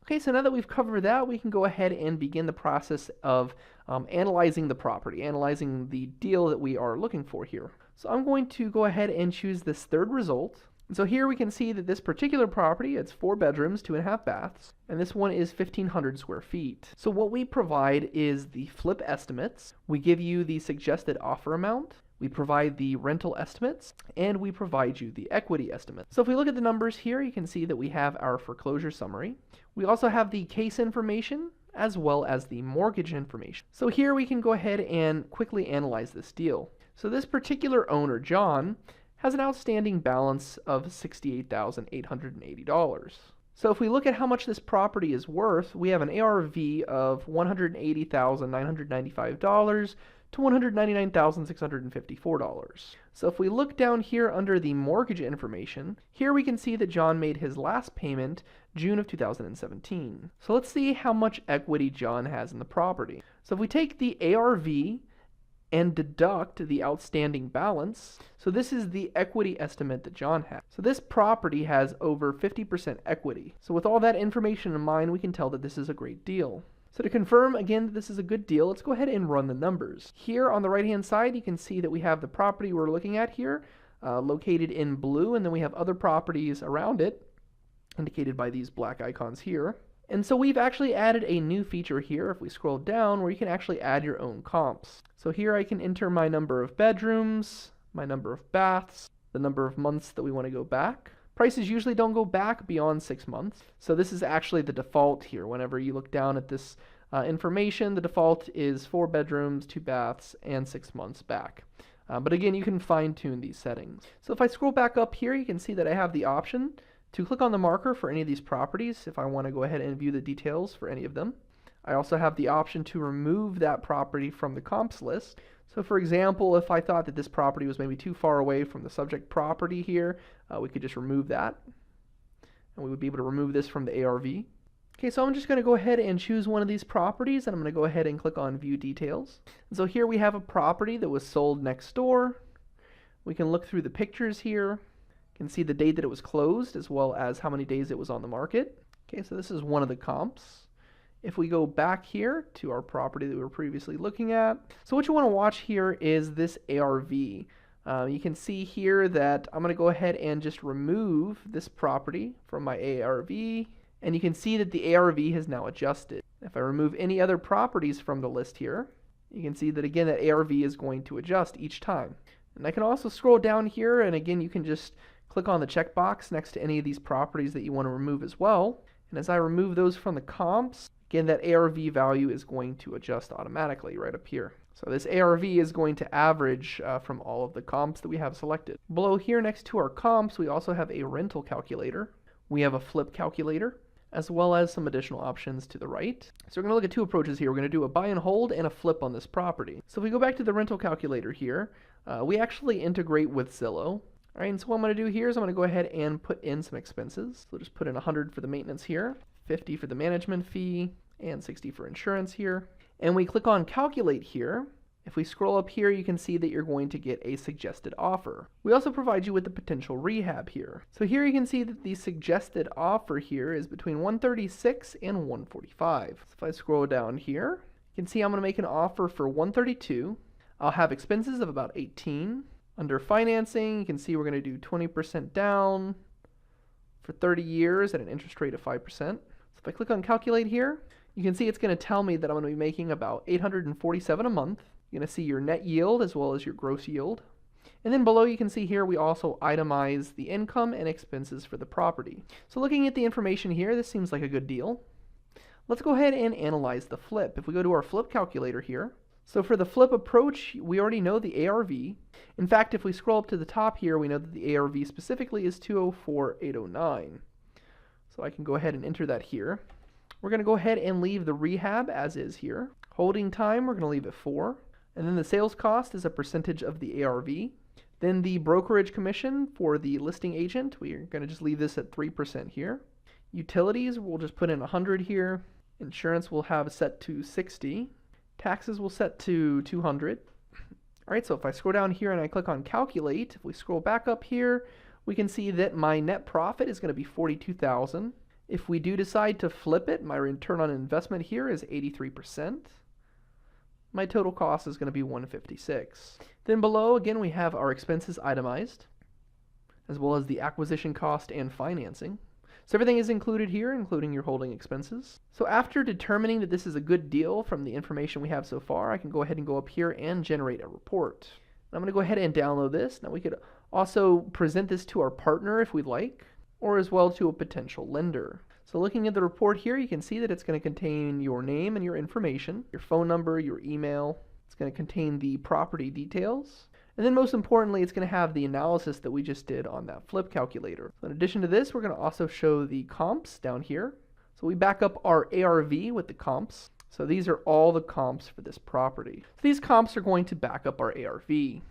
Okay, so now that we've covered that, we can go ahead and begin the process of analyzing the property, analyzing the deal that we are looking for here. So I'm going to go ahead and choose this third result. And so here we can see that this particular property, it's 4 bedrooms, 2.5 baths, and this one is 1,500 square feet. So what we provide is the flip estimates. We give you the suggested offer amount. We provide the rental estimates, and we provide you the equity estimate. So if we look at the numbers here, you can see that we have our foreclosure summary. We also have the case information as well as the mortgage information. So here we can go ahead and quickly analyze this deal. So this particular owner, John, has an outstanding balance of $68,880. So if we look at how much this property is worth, we have an ARV of $180,995 to $199,654. So if we look down here under the mortgage information, here we can see that John made his last payment June of 2017. So let's see how much equity John has in the property. So if we take the ARV and deduct the outstanding balance, so this is the equity estimate that John has. So this property has over 50% equity. So with all that information in mind, we can tell that this is a great deal. So to confirm again that this is a good deal, let's go ahead and run the numbers. Here on the right hand side, you can see that we have the property we're looking at here, located in blue, and then we have other properties around it, indicated by these black icons here. And so we've actually added a new feature here, if we scroll down, where you can actually add your own comps. So here I can enter my number of bedrooms, my number of baths, the number of months that we want to go back. Prices usually don't go back beyond 6 months. So this is actually the default here. Whenever you look down at this information, the default is 4 bedrooms, 2 baths, and 6 months back. But again, you can fine tune these settings. So if I scroll back up here, you can see that I have the option to click on the marker for any of these properties if I want to go ahead and view the details for any of them. I also have the option to remove that property from the comps list. So for example, if I thought that this property was maybe too far away from the subject property here, we could just remove that. And we would be able to remove this from the ARV. Okay, so I'm just going to go ahead and choose one of these properties, and I'm going to go ahead and click on View Details. And so here we have a property that was sold next door. We can look through the pictures here. You can see the date that it was closed, as well as how many days it was on the market. Okay, so this is one of the comps. If we go back here to our property that we were previously looking at, so what you want to watch here is this ARV. You can see here that I'm going to go ahead and just remove this property from my ARV, and you can see that the ARV has now adjusted. If I remove any other properties from the list here, you can see that again that ARV is going to adjust each time. And I can also scroll down here, and again you can just click on the checkbox next to any of these properties that you want to remove as well. And as I remove those from the comps, again that ARV value is going to adjust automatically right up here. So this ARV is going to average from all of the comps that we have selected. Below here next to our comps, we also have a rental calculator. We have a flip calculator, as well as some additional options to the right. So we're going to look at two approaches here. We're going to do a buy and hold and a flip on this property. So if we go back to the rental calculator here, we actually integrate with Zillow. All right, and so what I'm going to do here is I'm going to go ahead and put in some expenses. So we'll just put in 100 for the maintenance here, 50 for the management fee, and 60 for insurance here. And we click on calculate here. If we scroll up here, you can see that you're going to get a suggested offer. We also provide you with the potential rehab here. So here you can see that the suggested offer here is between 136 and 145. So if I scroll down here, you can see I'm going to make an offer for 132. I'll have expenses of about 18. Under financing, you can see we're going to do 20% down for 30 years at an interest rate of 5%. So if I click on calculate here, you can see it's going to tell me that I'm going to be making about $847 a month. You're going to see your net yield as well as your gross yield. And then below you can see here we also itemize the income and expenses for the property. So looking at the information here, this seems like a good deal. Let's go ahead and analyze the flip. If we go to our flip calculator here, so for the flip approach, we already know the ARV. In fact, if we scroll up to the top here, we know that the ARV specifically is 204,809. So I can go ahead and enter that here. We're going to go ahead and leave the rehab as is here. Holding time, we're going to leave it 4. And then the sales cost is a percentage of the ARV. Then the brokerage commission for the listing agent, we're going to just leave this at 3% here. Utilities, we'll just put in 100 here. Insurance we'll have set to 60. Taxes we'll set to 200. All right, so if I scroll down here and I click on calculate, if we scroll back up here, we can see that my net profit is going to be $42,000. If we do decide to flip it, my return on investment here is 83%. My total cost is going to be $156. Then below, again, we have our expenses itemized, as well as the acquisition cost and financing. So everything is included here, including your holding expenses. So after determining that this is a good deal from the information we have so far, I can go ahead and go up here and generate a report. I'm going to go ahead and download this. Now we could also present this to our partner if we'd like, or as well to a potential lender. So looking at the report here, you can see that it's going to contain your name and your information, your phone number, your email. It's going to contain the property details. And then most importantly, it's going to have the analysis that we just did on that flip calculator. So in addition to this, we're going to also show the comps down here. So we back up our ARV with the comps. So these are all the comps for this property. So these comps are going to back up our ARV.